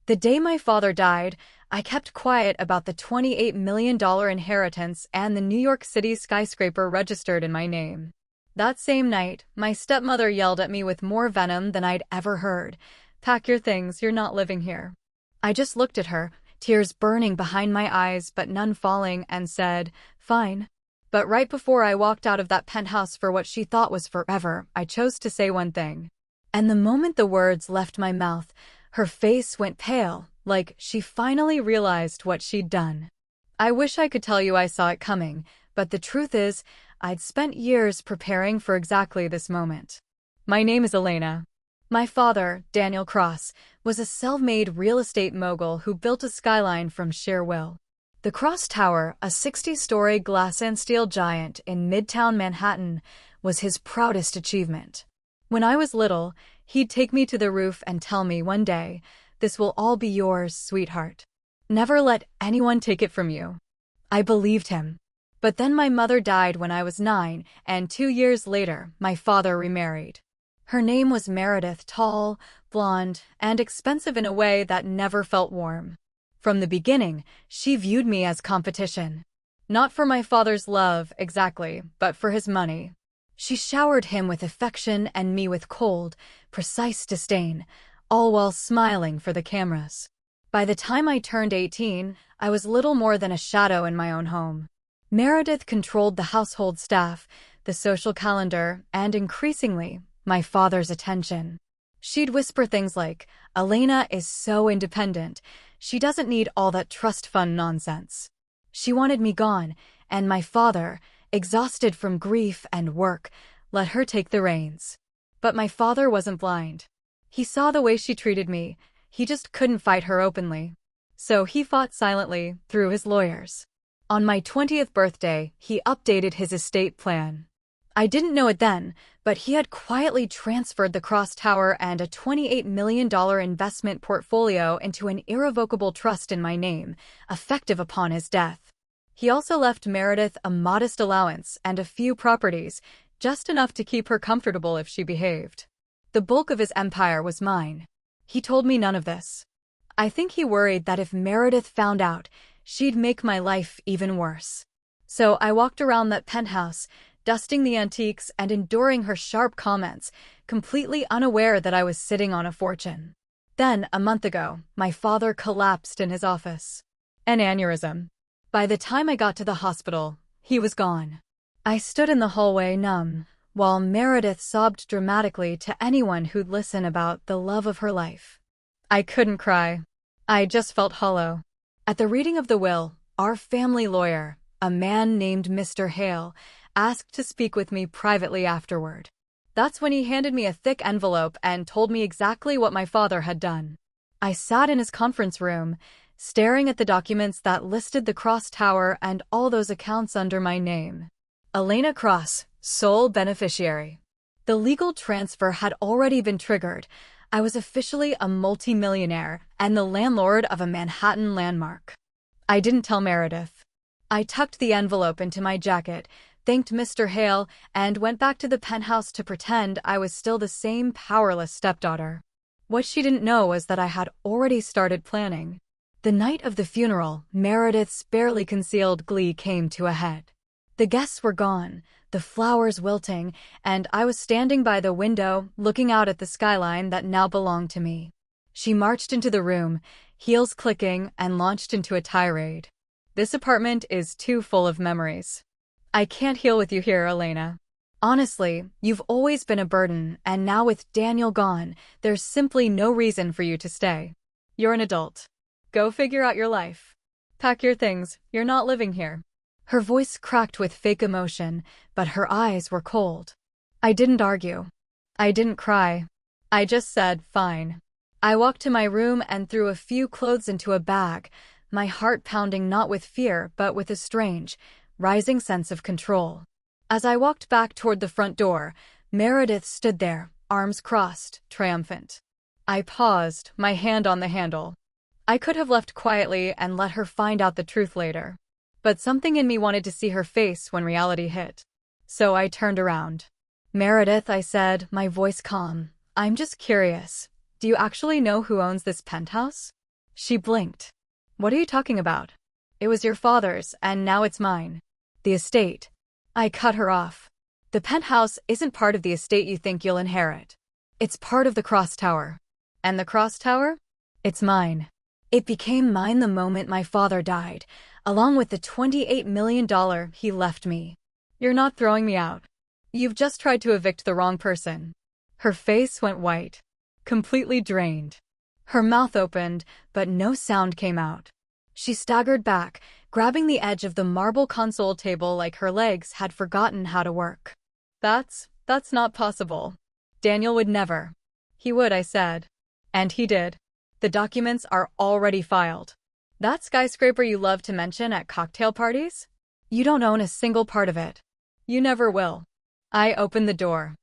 The day my father died, I kept quiet about the $28 million inheritance and the New York City skyscraper registered in my name. That same night, my stepmother yelled at me with more venom than I'd ever heard. "Pack your things, you're not living here." I just looked at her, tears burning behind my eyes but none falling, and said, "Fine." But right before I walked out of that penthouse for what she thought was forever, I chose to say one thing. And the moment the words left my mouth, her face went pale, like she finally realized what she'd done. I wish I could tell you I saw it coming, but the truth is, I'd spent years preparing for exactly this moment. My name is Elena. My father, Daniel Cross, was a self-made real estate mogul who built a skyline from sheer will. The Cross Tower, a 60-story glass and steel giant in Midtown Manhattan, was his proudest achievement. When I was little, he'd take me to the roof and tell me one day, "This will all be yours, sweetheart. Never let anyone take it from you." I believed him. But then my mother died when I was 9, and 2 years later, my father remarried. Her name was Meredith, tall, blonde, and expensive in a way that never felt warm. From the beginning, she viewed me as competition. Not for my father's love, exactly, but for his money. She showered him with affection and me with cold, precise disdain, all while smiling for the cameras. By the time I turned 18, I was little more than a shadow in my own home. Meredith controlled the household staff, the social calendar, and increasingly, my father's attention. She'd whisper things like, "Elena is so independent. She doesn't need all that trust fund nonsense." She wanted me gone, and my father, exhausted from grief and work, let her take the reins. But my father wasn't blind. He saw the way she treated me. He just couldn't fight her openly. So he fought silently, through his lawyers. On my 20th birthday, he updated his estate plan. I didn't know it then, but he had quietly transferred the Cross Tower and a $28 million investment portfolio into an irrevocable trust in my name, effective upon his death. He also left Meredith a modest allowance and a few properties, just enough to keep her comfortable if she behaved. The bulk of his empire was mine. He told me none of this. I think he worried that if Meredith found out, she'd make my life even worse. So I walked around that penthouse, dusting the antiques and enduring her sharp comments, completely unaware that I was sitting on a fortune. Then, a month ago, my father collapsed in his office. An aneurysm. By the time I got to the hospital, he was gone. I stood in the hallway numb, while Meredith sobbed dramatically to anyone who'd listen about the love of her life. I couldn't cry. I just felt hollow. At the reading of the will, our family lawyer, a man named Mr. Hale, asked to speak with me privately afterward. That's when he handed me a thick envelope and told me exactly what my father had done. I sat in his conference room, staring at the documents that listed the Cross Tower and all those accounts under my name. Elena Cross, sole beneficiary. The legal transfer had already been triggered. I was officially a multimillionaire and the landlord of a Manhattan landmark. I didn't tell Meredith. I tucked the envelope into my jacket, thanked Mr. Hale, and went back to the penthouse to pretend I was still the same powerless stepdaughter. What she didn't know was that I had already started planning. The night of the funeral, Meredith's barely concealed glee came to a head. The guests were gone, the flowers wilting, and I was standing by the window, looking out at the skyline that now belonged to me. She marched into the room, heels clicking, and launched into a tirade. "This apartment is too full of memories. I can't heal with you here, Elena. Honestly, you've always been a burden, and now with Daniel gone, there's simply no reason for you to stay. You're an adult. Go figure out your life. Pack your things, you're not living here." Her voice cracked with fake emotion, but her eyes were cold. I didn't argue. I didn't cry. I just said, "Fine." I walked to my room and threw a few clothes into a bag, my heart pounding not with fear but with a strange, rising sense of control. As I walked back toward the front door, Meredith stood there, arms crossed, triumphant. I paused, my hand on the handle. I could have left quietly and let her find out the truth later. But something in me wanted to see her face when reality hit. So I turned around. "Meredith," I said, my voice calm, "I'm just curious. Do you actually know who owns this penthouse?" She blinked. What are you talking about? It was your father's, and now it's mine. The estate. I cut her off. The penthouse isn't part of the estate you think you'll inherit. It's part of the cross tower. And the cross tower? It's mine. It became mine the moment my father died, along with the $28 million he left me. You're not throwing me out. You've just tried to evict the wrong person. Her face went white, completely drained. Her mouth opened, but no sound came out. She staggered back, grabbing the edge of the marble console table like her legs had forgotten how to work. That's not possible. Daniel would never. He would, I said. And he did. The documents are already filed. That skyscraper you love to mention at cocktail parties? You don't own a single part of it. You never will. I opened the door.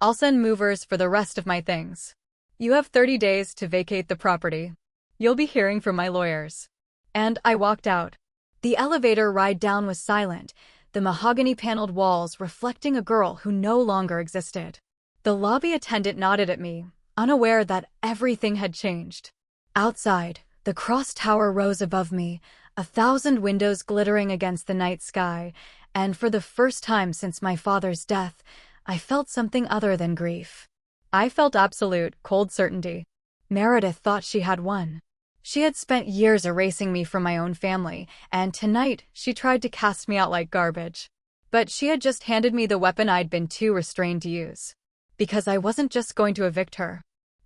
I'll send movers for the rest of my things. You have 30 days to vacate the property. You'll be hearing from my lawyers. And I walked out. The elevator ride down was silent, the mahogany-paneled walls reflecting a girl who no longer existed. The lobby attendant nodded at me, unaware that everything had changed. Outside, the cross tower rose above me, 1,000 windows glittering against the night sky, and for the first time since my father's death, I felt something other than grief. I felt absolute, cold certainty. Meredith thought she had won. She had spent years erasing me from my own family, and tonight she tried to cast me out like garbage. But she had just handed me the weapon I'd been too restrained to use. Because I wasn't just going to evict her.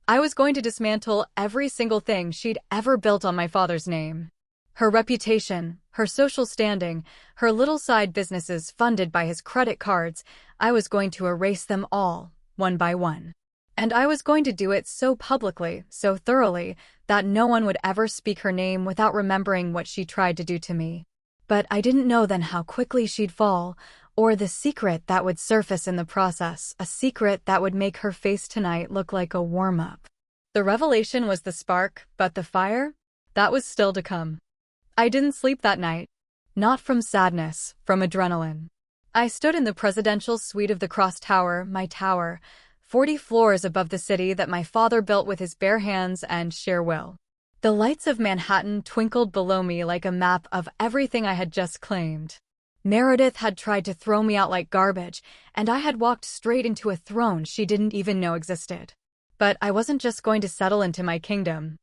I was going to dismantle every single thing she'd ever built on my father's name. Her reputation, her social standing, her little side businesses funded by his credit cards, I was going to erase them all, one by one. And I was going to do it so publicly, so thoroughly, that no one would ever speak her name without remembering what she tried to do to me. But I didn't know then how quickly she'd fall, or the secret that would surface in the process, a secret that would make her face tonight look like a warm-up. The revelation was the spark, but the fire? That was still to come. I didn't sleep that night. Not from sadness, from adrenaline. I stood in the presidential suite of the Cross Tower, my tower, 40 floors above the city that my father built with his bare hands and sheer will. The lights of Manhattan twinkled below me like a map of everything I had just claimed. Meredith had tried to throw me out like garbage, and I had walked straight into a throne she didn't even know existed. But I wasn't just going to settle into my kingdom.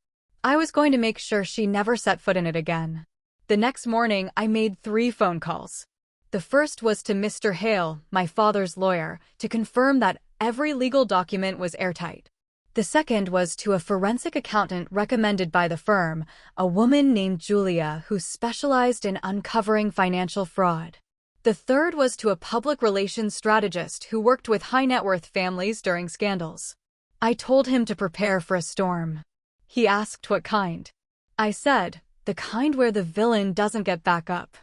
I was going to make sure she never set foot in it again. The next morning, I made 3 phone calls. The first was to Mr. Hale, my father's lawyer, to confirm that every legal document was airtight. The second was to a forensic accountant recommended by the firm, a woman named Julia who specialized in uncovering financial fraud. The third was to a public relations strategist who worked with high-net-worth families during scandals. I told him to prepare for a storm. He asked what kind. I said, the kind where the villain doesn't get back up.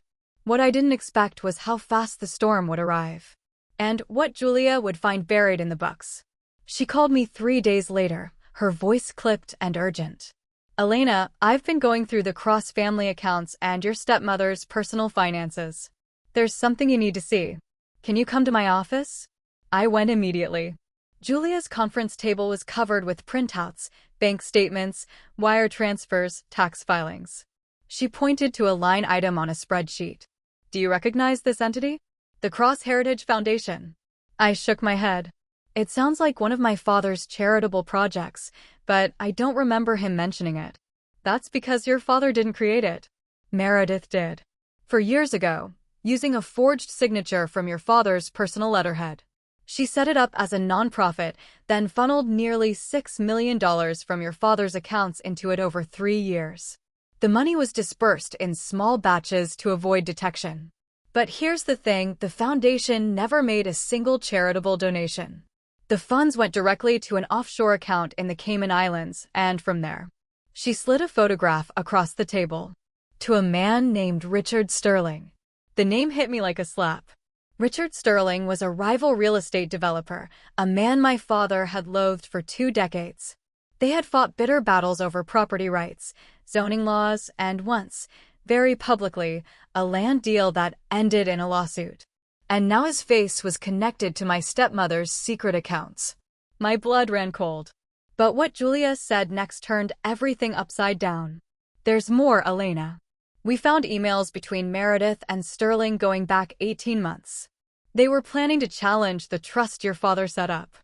What I didn't expect was how fast the storm would arrive. And what Julia would find buried in the books. She called me 3 days later, her voice clipped and urgent. Elena, I've been going through the Cross family accounts and your stepmother's personal finances. There's something you need to see. Can you come to my office? I went immediately. Julia's conference table was covered with printouts, bank statements, wire transfers, tax filings. She pointed to a line item on a spreadsheet. Do you recognize this entity? The Cross Heritage Foundation. I shook my head. It sounds like one of my father's charitable projects, but I don't remember him mentioning it. That's because your father didn't create it. Meredith did. For years ago, using a forged signature from your father's personal letterhead. She set it up as a nonprofit, then funneled nearly $6 million from your father's accounts into it over 3 years. The money was dispersed in small batches to avoid detection. But here's the thing, the foundation never made a single charitable donation. The funds went directly to an offshore account in the Cayman Islands, and from there. She slid a photograph across the table. To a man named Richard Sterling. The name hit me like a slap. Richard Sterling was a rival real estate developer, a man my father had loathed for 2 decades. They had fought bitter battles over property rights, zoning laws, and once, very publicly, a land deal that ended in a lawsuit. And now his face was connected to my stepmother's secret accounts. My blood ran cold. But what Julia said next turned everything upside down. There's more, Elena. We found emails between Meredith and Sterling going back 18 months. They were planning to challenge the trust your father set up.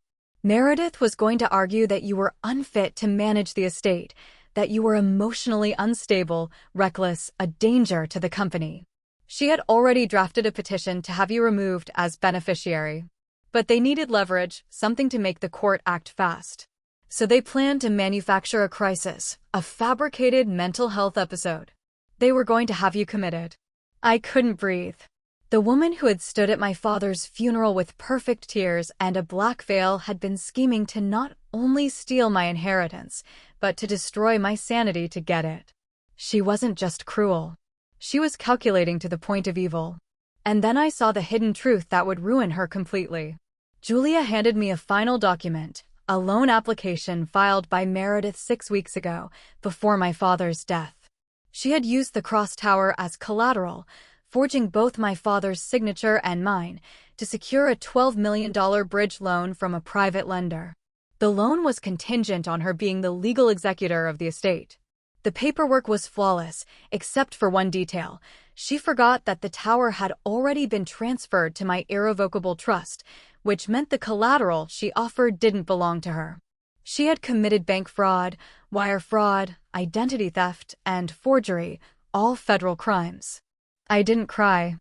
Meredith was going to argue that you were unfit to manage the estate, that you were emotionally unstable, reckless, a danger to the company. She had already drafted a petition to have you removed as beneficiary. But they needed leverage, something to make the court act fast. So they planned to manufacture a crisis, a fabricated mental health episode. They were going to have you committed. I couldn't breathe. The woman who had stood at my father's funeral with perfect tears and a black veil had been scheming to not only steal my inheritance, but to destroy my sanity to get it. She wasn't just cruel. She was calculating to the point of evil. And then I saw the hidden truth that would ruin her completely. Julia handed me a final document, a loan application filed by Meredith 6 weeks ago, before my father's death. She had used the cross tower as collateral, forging both my father's signature and mine, to secure a $12 million bridge loan from a private lender. The loan was contingent on her being the legal executor of the estate. The paperwork was flawless, except for one detail. She forgot that the tower had already been transferred to my irrevocable trust, which meant the collateral she offered didn't belong to her. She had committed bank fraud, wire fraud, identity theft, and forgery, all federal crimes. I didn't cry.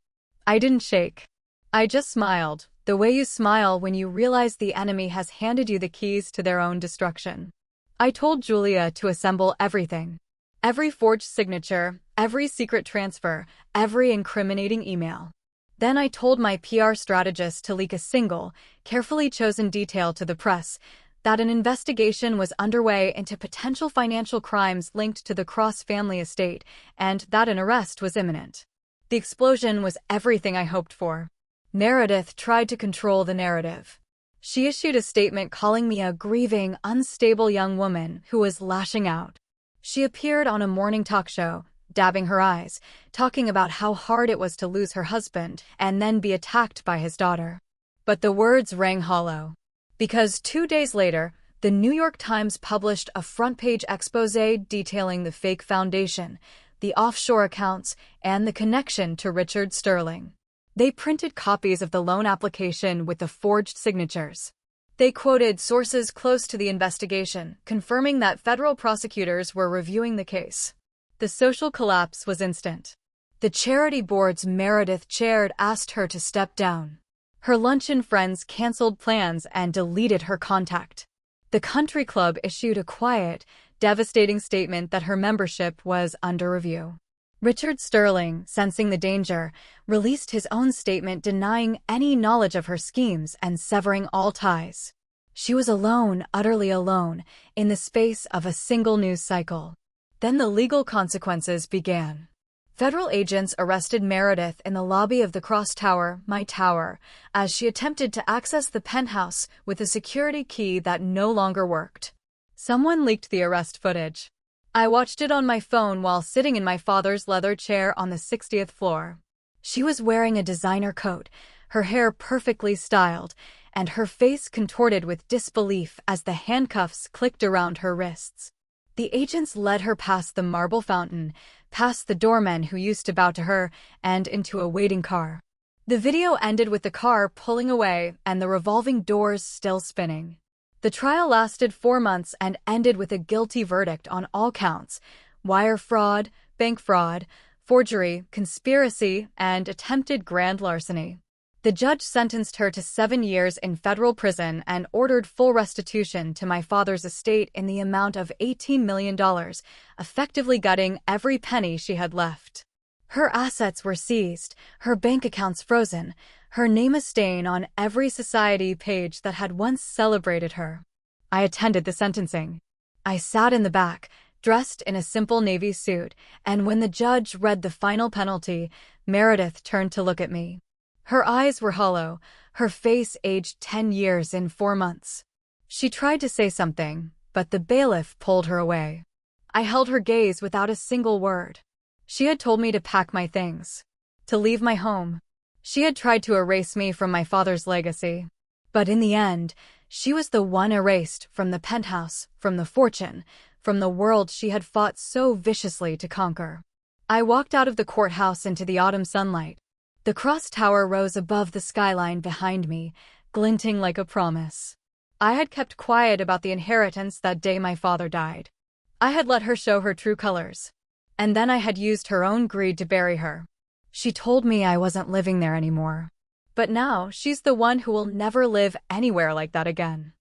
I didn't shake. I just smiled, the way you smile when you realize the enemy has handed you the keys to their own destruction. I told Julia to assemble everything. Every forged signature, every secret transfer, every incriminating email. Then I told my PR strategist to leak a single, carefully chosen detail to the press, that an investigation was underway into potential financial crimes linked to the Cross family estate, and that an arrest was imminent. The explosion was everything I hoped for. Meredith tried to control the narrative. She issued a statement calling me a grieving, unstable young woman who was lashing out. She appeared on a morning talk show, dabbing her eyes, talking about how hard it was to lose her husband and then be attacked by his daughter. But the words rang hollow. Because 2 days later, the New York Times published a front-page exposé detailing the fake foundation, the offshore accounts, and the connection to Richard Sterling. They printed copies of the loan application with the forged signatures. They quoted sources close to the investigation, confirming that federal prosecutors were reviewing the case. The social collapse was instant. The charity boards Meredith chaired asked her to step down. Her luncheon friends canceled plans and deleted her contact. The country club issued a quiet, devastating statement that her membership was under review. Richard Sterling, sensing the danger, released his own statement denying any knowledge of her schemes and severing all ties. She was alone, utterly alone, in the space of a single news cycle. Then the legal consequences began. Federal agents arrested Meredith in the lobby of the Cross Tower, my tower, as she attempted to access the penthouse with a security key that no longer worked. Someone leaked the arrest footage. I watched it on my phone while sitting in my father's leather chair on the 60th floor. She was wearing a designer coat, her hair perfectly styled, and her face contorted with disbelief as the handcuffs clicked around her wrists. The agents led her past the marble fountain, past the doormen who used to bow to her, and into a waiting car. The video ended with the car pulling away and the revolving doors still spinning. The trial lasted 4 months and ended with a guilty verdict on all counts: wire fraud, bank fraud, forgery, conspiracy, and attempted grand larceny. The judge sentenced her to 7 years in federal prison and ordered full restitution to my father's estate in the amount of $18 million, effectively gutting every penny she had left. Her assets were seized, her bank accounts frozen, her name a stain on every society page that had once celebrated her. I attended the sentencing. I sat in the back, dressed in a simple navy suit, and when the judge read the final penalty, Meredith turned to look at me. Her eyes were hollow, her face aged 10 years in 4 months. She tried to say something, but the bailiff pulled her away. I held her gaze without a single word. She had told me to pack my things, to leave my home. She had tried to erase me from my father's legacy. But in the end, she was the one erased from the penthouse, from the fortune, from the world she had fought so viciously to conquer. I walked out of the courthouse into the autumn sunlight. The cross tower rose above the skyline behind me, glinting like a promise. I had kept quiet about the inheritance that day my father died. I had let her show her true colors. And then I had used her own greed to bury her. She told me I wasn't living there anymore. But now she's the one who will never live anywhere like that again.